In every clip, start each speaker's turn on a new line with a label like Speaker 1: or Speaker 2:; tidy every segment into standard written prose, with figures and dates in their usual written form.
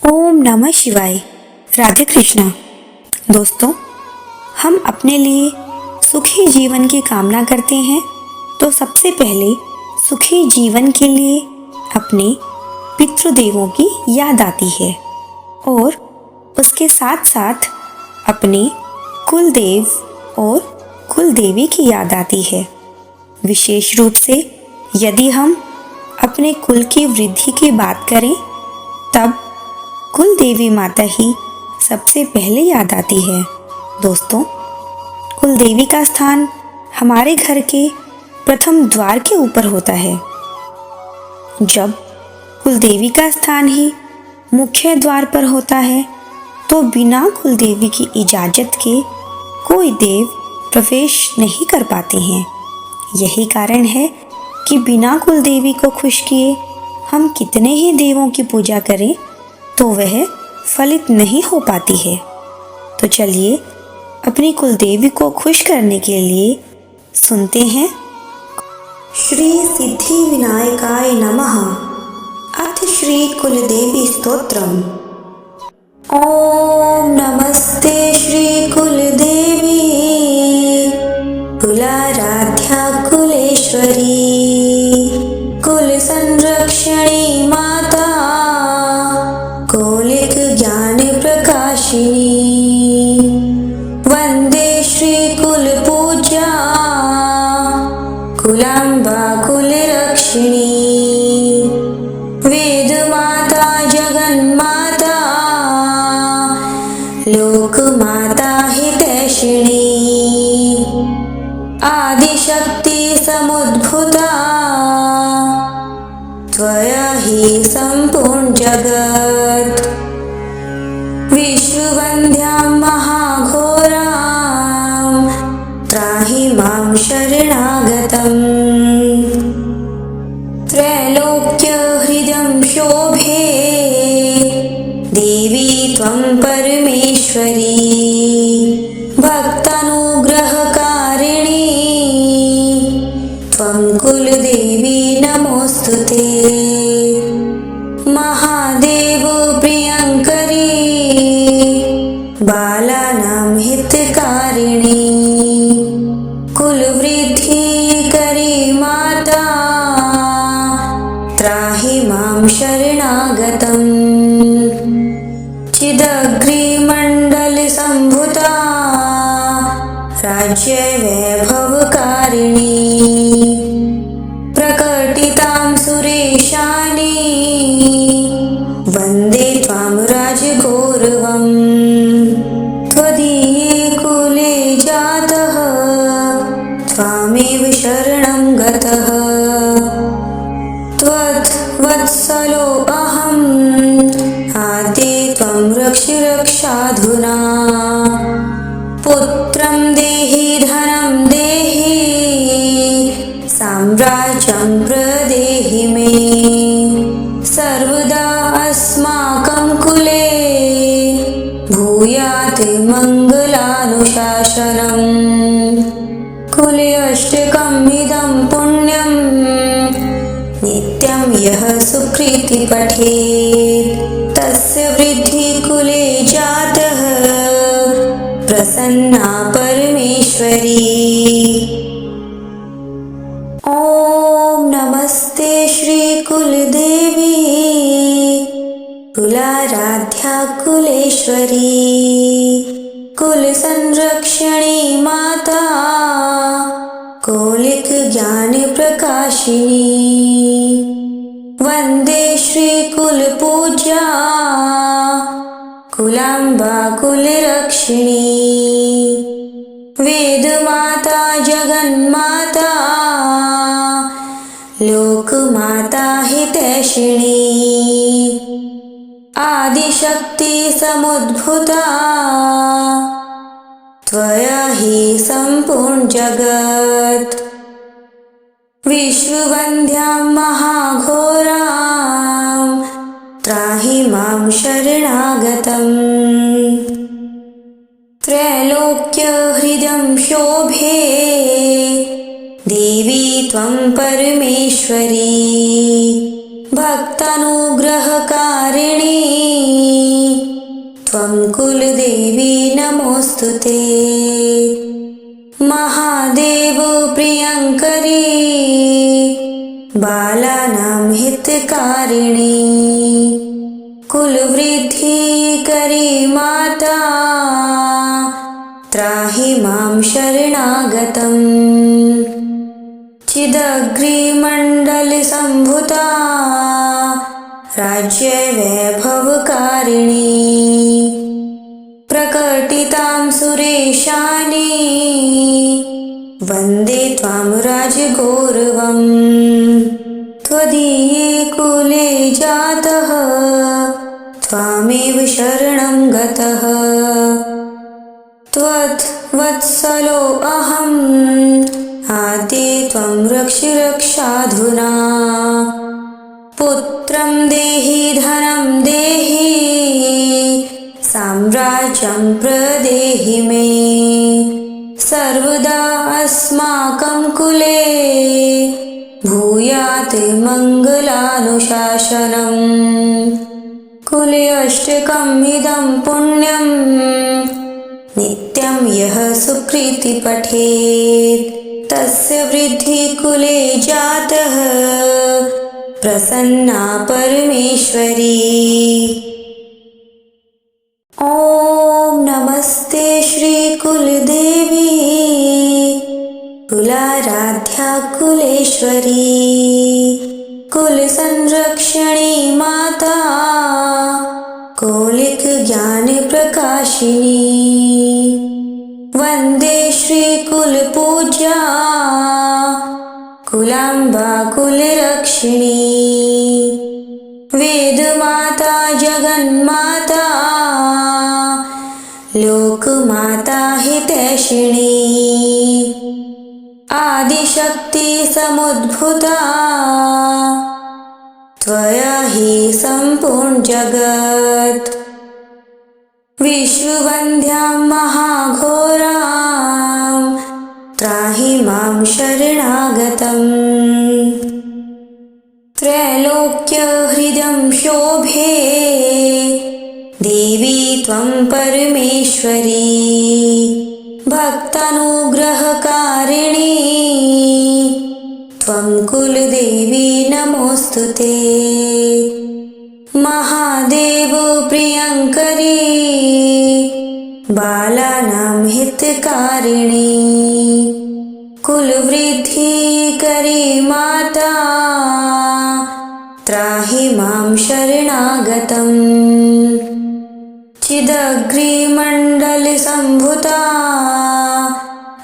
Speaker 1: ओम नमः शिवाय। राधे कृष्णा। दोस्तों, हम अपने लिए सुखी जीवन की कामना करते हैं तो सबसे पहले सुखी जीवन के लिए अपने पितृदेवों की याद आती है और उसके साथ साथ अपने कुलदेव और कुलदेवी की याद आती है। विशेष रूप से यदि हम अपने कुल की वृद्धि की बात करें तब कुल देवी माता ही सबसे पहले याद आती है। दोस्तों, कुल देवी का स्थान हमारे घर के प्रथम द्वार के ऊपर होता है। जब कुल देवी का स्थान ही मुख्य द्वार पर होता है तो बिना कुल देवी की इजाज़त के कोई देव प्रवेश नहीं कर पाते हैं। यही कारण है कि बिना कुल देवी को खुश किए हम कितने ही देवों की पूजा करें तो वह फलित नहीं हो पाती है। तो चलिए अपनी कुलदेवी को खुश करने के लिए सुनते हैं श्री सिद्धि विनायकाय नमः अथ श्री कुलदेवी स्तोत्रम। ओम नमस्ते श्री कुलदेवी कुलाराध्या कुलेश्वरी कुल संरक्षणी माता कौलिक ज्ञान प्रकाशिनी वंदे श्री कुल पूज्या कुलांबा कुल रक्षिणी वेद माता जगन माता लोक माता हितैषिणी आदिशक्ति समुद्भूता त्वया हि सम्पूर्ण जगत् विश्ववन्द्यां महाघोरां त्राहि मां शरणागतम् त्रैलोक्यहृदं शोभे देवी त्वं परमेश्वरी भक्तानुग्रहकारिणी त्वं कुलदेवी नमोस्तुते महादेव प्रियंकरी बालानां हितकारिणी कुलवृद्धि करी माता त्राहि मां शरणागतम् चिदग्रिमण्डल संभुता राज्य वैभवकारिणी प्रकटितां सुरेशानी वन्दे त्वां राजगौरवम् त्वदीये कुले जातः त्वामेव शरणं गतः त्वद्वत्सलो अहम् आद्ये त्वं रक्ष रक्षाधुना पुत्रं देहि धनं देहि साम्राज्यं प्रदेहि मे सर्वदा अस्माकं कुले भूयात् मङ्गलानुशासनम् कुले अष्टकम् इदं पुण्यं नित्यं यः सुकृति पठेत् तस्य वृद्धि कुले जातः प्रसन्ना परमेश्वरी। ओम नमस्ते श्री कुलदेवी कुलाराध्या कुलेश्वरी कुल संरक्षणी माता कौलिक ज्ञान प्रकाशिनी वंदे श्री कुल पूज्या कुलांबा कुल रक्षिणी वेद माता जगन माता लोक माता हितैषिणी आदिशक्ति समुद्भूता त्वया हि सम्पूर्ण जगत् विश्ववन्द्यां महाघोरां त्राहि मां शरणागतम् त्रैलोक्यहृदं शोभे देवी त्वं परमेश्वरी भक्तानुग्रहकारिणी नमोस्तुते। महादेव प्रियंकरी बालानां हितकारिणी कुलवृद्धिकरी माता त्राहि मां शरणागतम्। चिदग्निमण्डलसम्भूता राज्यवैभवकारिणी प्रकटितां सुरेशानी वन्दे त्वां राजगौरवम्। त्वदीये कुले जातः त्वामेव शरणं गतः। त्वद्वत्सलो अहम् आद्ये त्वं रक्ष रक्षाधुना। पुत्रं देहि धनं देहि साम्राज्यं प्रदेहि मे। सर्वदा अस्माकं कुले भूयात् मङ्गलानुशासनम्। कुले अष्टकम् इदं पुण्यं नित्यं यः सुकृति पठेत् तस्य वृद्धि कुले जातः प्रसन्ना परमेश्वरी। ॐ नमस्ते श्री कुलदेवी कुलाराध्या कुलेश्वरी कुल संरक्षणी माता कौलिक ज्ञान प्रकाशिनी। वंदे श्री कुल पूज्या कुलांबा कुलरक्षिणी। वेद माता जगन्माता लोकमाता हितैषिणी। आदिशक्ति समुद्भूता त्वया हि सम्पूर्ण जगत्। विश्ववन्द्यां महाघोरां त्राहि मां शरणागतम्। त्रैलोक्यहृदं शोभे देवी त्वं परमेश्वरी। भक्तानुग्रहकारिणी त्वं कुलदेवी नमोस्तुते। महादेव प्रियंकरी बालानां हितकारिणी कुलवृद्धिकरी माता त्राहि मां शरणागतम्। चिदग्निमण्डलसम्भूता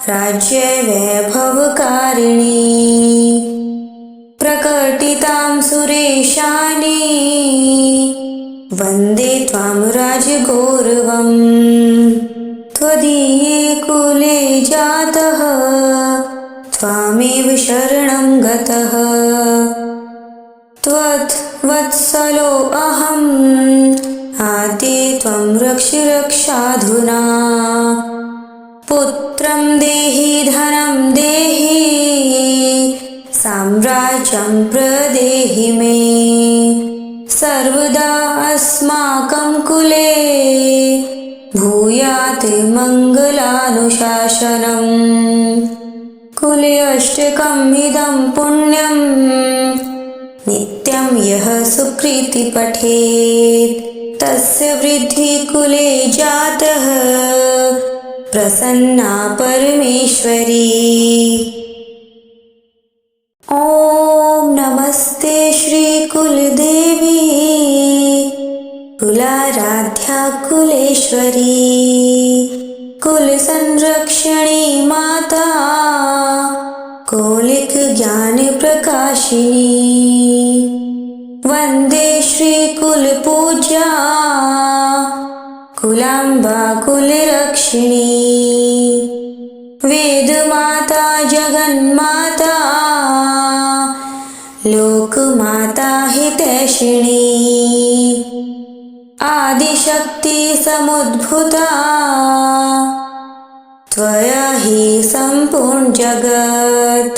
Speaker 1: राज्यवैभवकारिणी प्रकटितां सुरेशानी वन्दे त्वां राजगौरवम्। त्वदीये कुले जातः त्वामेव शरणं गतः। त्वद्वत्सलो अहम् आद्ये त्वं रक्ष रक्षाधुना। पुत्रं देहि धनं देहि साम्राज्यं प्रदेहि मे। सर्वदा अस्माकं कुले भूयात् मङ्गलानुशासनम्। कुले अष्टकम् इदं पुण्यं नित्यं यः सुकृति पठेत् तस्य वृद्धि कुले जातः प्रसन्ना परमेश्वरी। ॐ नमस्ते श्री कुलदेवी कुलाराध्या कुलेश्वरी कुल संरक्षणी माता कौलिक ज्ञान प्रकाशिनी। वंदे श्री कुल पूज्या कुलांबा कुलरक्षिणी। वेद माता जगन्माता लोकमाता हितैषिणी। आदिशक्ति समुद्भूता त्वया हि सम्पूर्ण जगत्।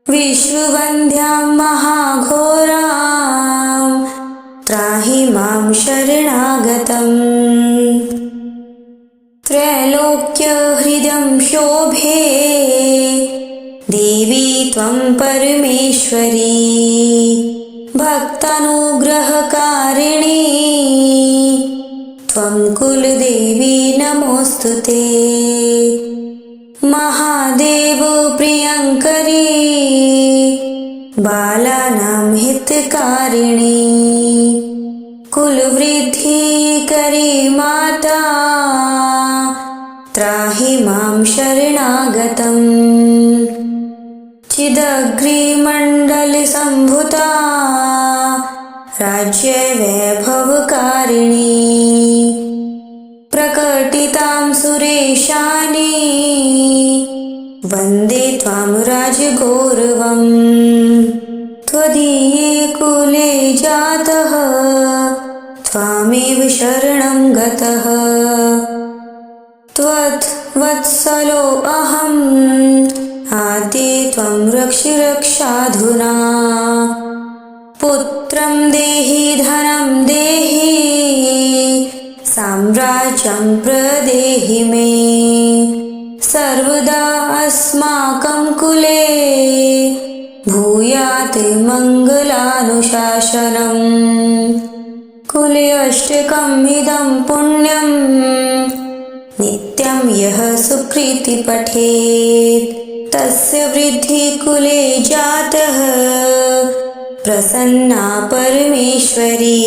Speaker 1: विश्ववन्द्यां महाघोरां त्राहि मां शरणागतम्। त्रैलोक्यहृदं शोभे देवी त्वं परमेश्वरी भक्तानुग्रहकारिणी त्वं कुलदेवी नमोऽस्तुते। महादेव प्रियङ्करी बालानां हितकारिणी कुलवृद्धिकरी माता त्राहि मां शरणागतम्। चिदग्निमण्डलसम्भूता राज्यवैभवकारिणी प्रकटितां सुरेशानी वन्दे त्वां राजगौरवम्। त्वदीये कुले जातः त्वामेव शरणं गतः त्वद्वत्सलो अहम् आद्ये त्वं रक्ष रक्षाधुना। पुत्रं देहि धनं देहि साम्राज्यं प्रदेहि मे सर्वदा अस्माकं कुले भूयात् मङ्गलानुशासनम्। कुले अष्टकम् इदं पुण्यं नित्यं यः सुकृति पठेत् तस्य वृद्धि कुले जातः प्रसन्ना परमेश्वरी।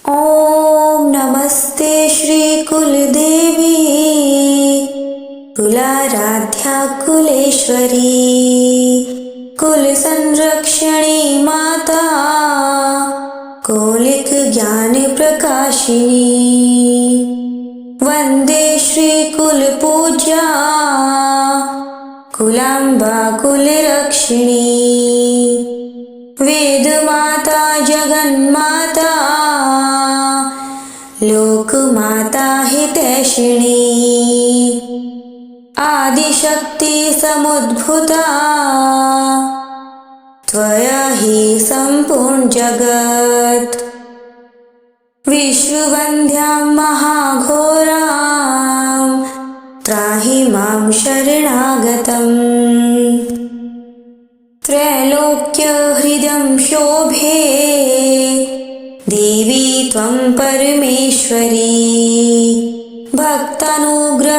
Speaker 1: ॐ नमस्ते श्री कुलदेवी कुलाराध्या कुलेश्वरी कुल संरक्षणी माता कौलिक ज्ञान प्रकाशिनी वंदे श्री कुल पूज्या कुलांबा कुलरक्षिणी वेद माता जगन्माता लोक माता हितैषिणी आदिशक्ति समुद्भूता त्वया हि सम्पूर्ण जगत् विश्ववन्द्यां महाघोरां त्राहि मां शरणागतम्। त्रैलोक्यहृदं शोभे देवी त्वं परमेश्वरी भक्तानुग्रहकारिणी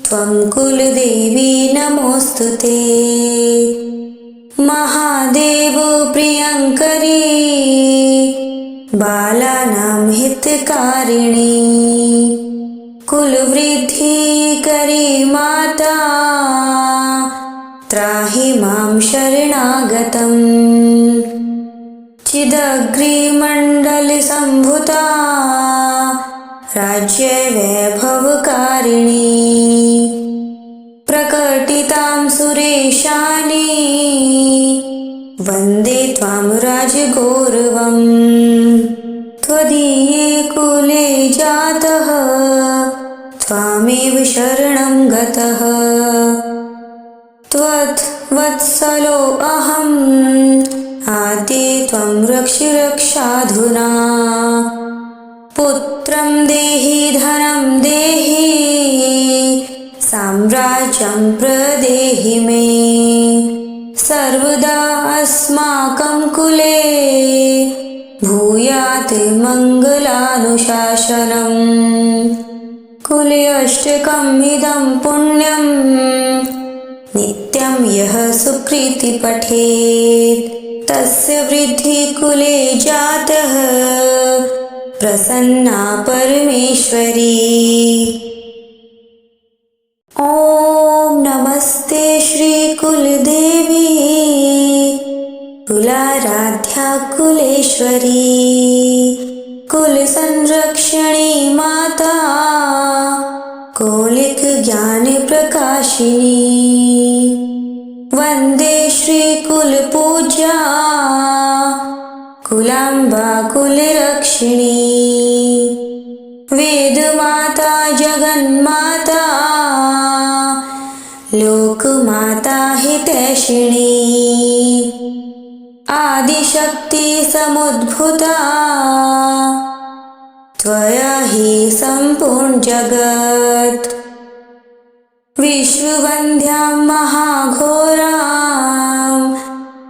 Speaker 1: त्वं कुलदेवी नमोऽस्तुते। महादेव प्रियङ्करी बालानां हितकारिणी कुलवृद्धिकरी माता त्राहि मां शरणागतम्। चिदग्निमण्डलसम्भूता राज्यवैभवकारिणी प्रकटितां सुरेशानी वन्दे त्वां राजगौरवम्। त्वदीये कुले जातः त्वामेव शरणं गतः त्वद्वत्सलो अहम् आद्ये त्वं रक्ष रक्षाधुना। पुत्रं देहि धनं देहि साम्राज्यं प्रदेहि मे सर्वदा अस्माकं कुले भूयात् मङ्गलानुशासनम्। कुले अष्टकम् इदं पुण्यं नित्यं यः सुकृति पठेत् तस्य वृद्धि कुले जातः प्रसन्ना परमेश्वरी। ॐ नमस्ते श्री कुलदेवी कुलाराध्या कुलेश्वरी कुल संरक्षणी माता कौलिक ज्ञान प्रकाशिनी वंदे श्री कुल पूज्या कुलांबा कुलरक्षिणी वेद माता जगन्माता लोक माता हितैषिणी आदिशक्ति समुद्भूता त्वया हि सम्पूर्ण जगत्। विश्ववन्द्यां महाघोरां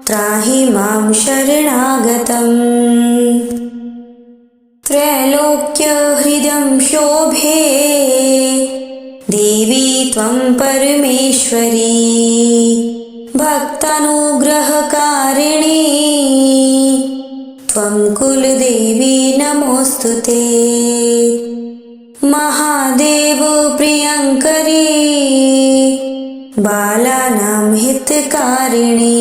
Speaker 1: त्राहि मां शरणागतम्। त्रैलोक्यहृदं शोभे देवी त्वं परमेश्वरी। भक्तानुग्रहकारिणी त्वं कुलदेवी नमोऽस्तुते। महादेव प्रियङ्करी बालानां हितकारिणी।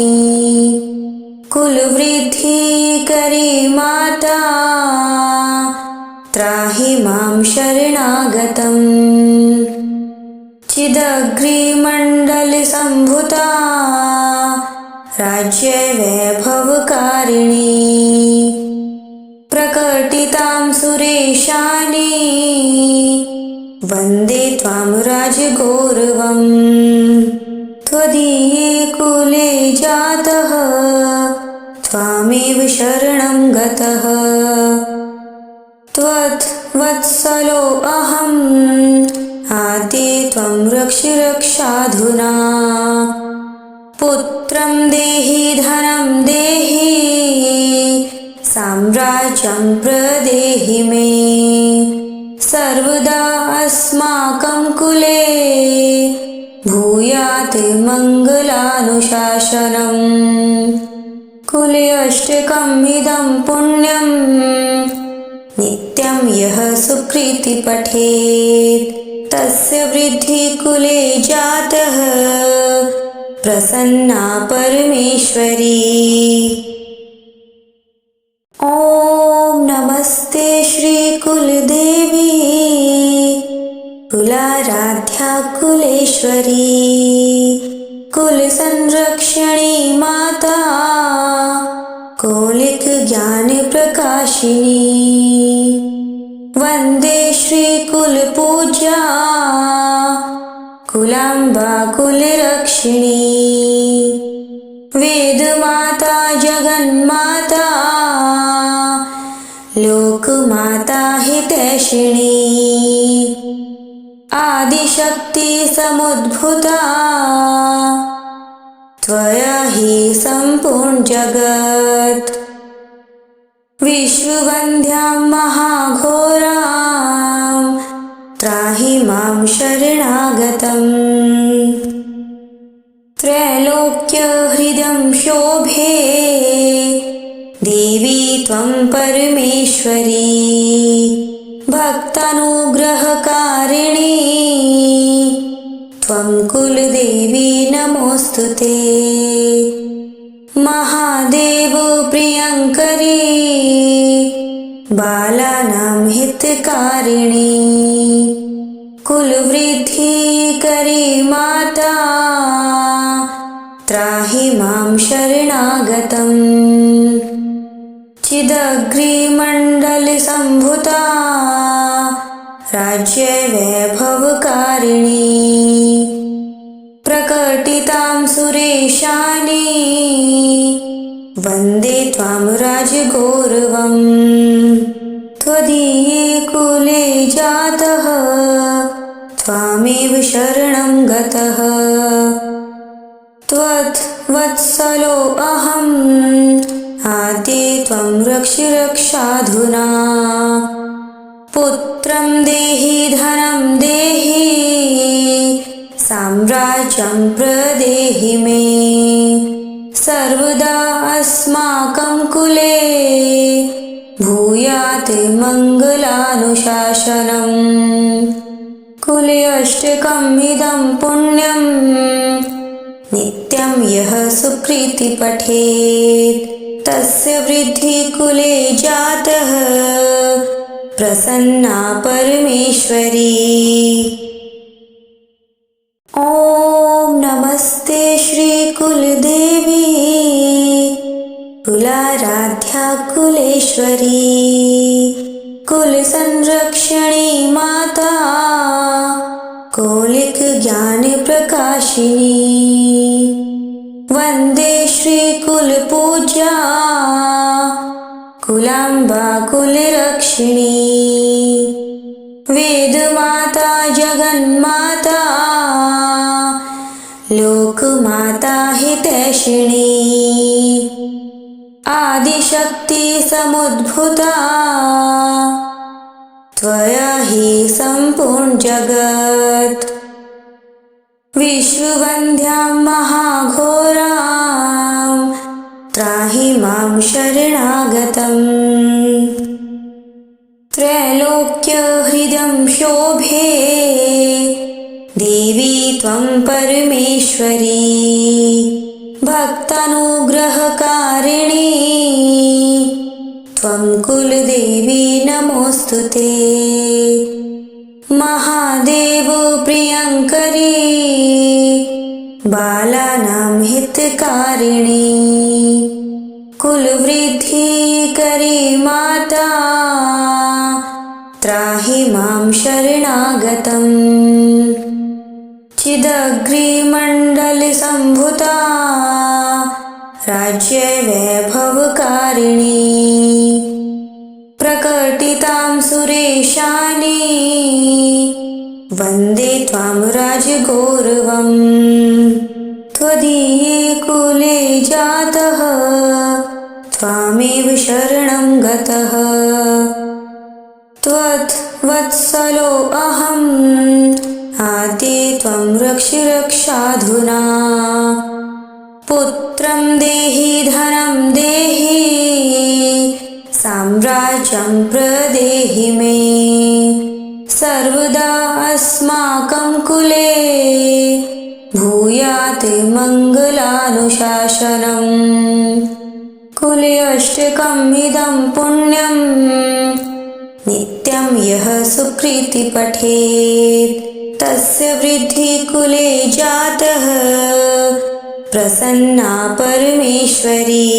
Speaker 1: कुलवृद्धिकरी माता त्राहि मां शरणागतम्। चिदग्निमण्डलसम्भूता राज्यवैभवकारिणी। प्रकटितां सुरेशानी वन्दे त्वां राजगौरवम्। त्वदीये कुले जातः त्वामेव शरणं गतः। त्वद्वत्सलो अहम् आद्ये त्वं रक्ष रक्षाधुना। पुत्रं देहि धनं देहि साम्राज्यं प्रदेहि मे। सर्वदा अस्माकं कुले भूयात् मङ्गलानुशासनम्। कुले अष्टकम् इदं पुण्यं नित्यं यः सुकृति पठेत् तस्य वृद्धि कुले जातः प्रसन्ना परमेश्वरी। ॐ नमस्ते श्री कुलदेवी कुलाराध्या कुलेश्वरी। कुलसंरक्षणी माता कौलिक ज्ञान प्रकाशिनी। वन्दे श्री कुलपूज्या कुलाम्बा कुलरक्षिणी। वेदमाता जगन्माता लोकमाता हितैषिणी। आदिशक्ति समुद्भूता त्वया हि सम्पूर्ण जगत्। विश्ववन्द्यां महाघोरां त्राहि मां शरणागतम्। त्रैलोक्यहृदं शोभे देवी त्वं परमेश्वरी। भक्तानुग्रहकारिणी त्वं कुलदेवी नमोऽस्तुते। महादेव प्रियङ्करी बालानां हितकारिणी। कुलवृद्धिकरी माता त्राहि मां शरणागतम्। चिदग्निमण्डलसम्भूता राज्यवैभवकारिणी। प्रकटितां सुरेशानी वन्दे त्वां राजगौरवम्। त्वदीये कुले जातः त्वामेव शरणं गतः। त्वद्वत्सलो अहम् आद्ये त्वं रक्ष रक्षाधुना। पुत्रं देहि धनं देहि साम्राज्यं प्रदेहि मे। सर्वदा अस्माकं कुले भूयात् मङ्गलानुशासनम्। कुले अष्टकम् इदं पुण्यं नित्यं यः सुकृति पठेत् तस्य वृद्धि कुले जातः प्रसन्ना परमेश्वरी। ॐ नमस्ते श्री कुलदेवी कुलाराध्या कुलेश्वरी। कुलसंरक्षणी माता कौलिक ज्ञान प्रकाशिनी। वन्दे श्रीकुलपूज्या कुलाम्बा कुलरक्षिणी वेदमाता जगन्माता लोकमाता हितैषिणी आदिशक्ति समुद्भूता त्वया हि सम्पूर्ण जगत् विश्ववन्द्यां महाघोरां त्राहि मां शरणागतम् त्रैलोक्यहृदं शोभे देवी त्वं परमेश्वरी भक्तानुग्रहकारिणी त्वं कुलदेवी नमोऽस्तुते महादेव प्रियङ्करी बालानां हितकारिणी कुलवृद्धिकरी माता त्राहि मां शरणागतम् चिदग्निमण्डलसम्भूता राज्यवैभवकारिणी प्रकटितां सुरेशानी वन्दे त्वां राजगौरवम् त्वदीये कुले जातः त्वामेव शरणं गतः त्वद्वत्सलो अहम् आद्ये त्वं रक्ष रक्षाधुना पुत्रं देहि धनं देहि साम्राज्यं प्रदेहि मे सर्वदा अस्माकं कुले भूयात् मङ्गलानुशासनम् कुले अष्टकम् इदं पुण्यं नित्यं यः सुकृति पठेत् तस्य वृद्धि कुले जातः प्रसन्ना परमेश्वरी।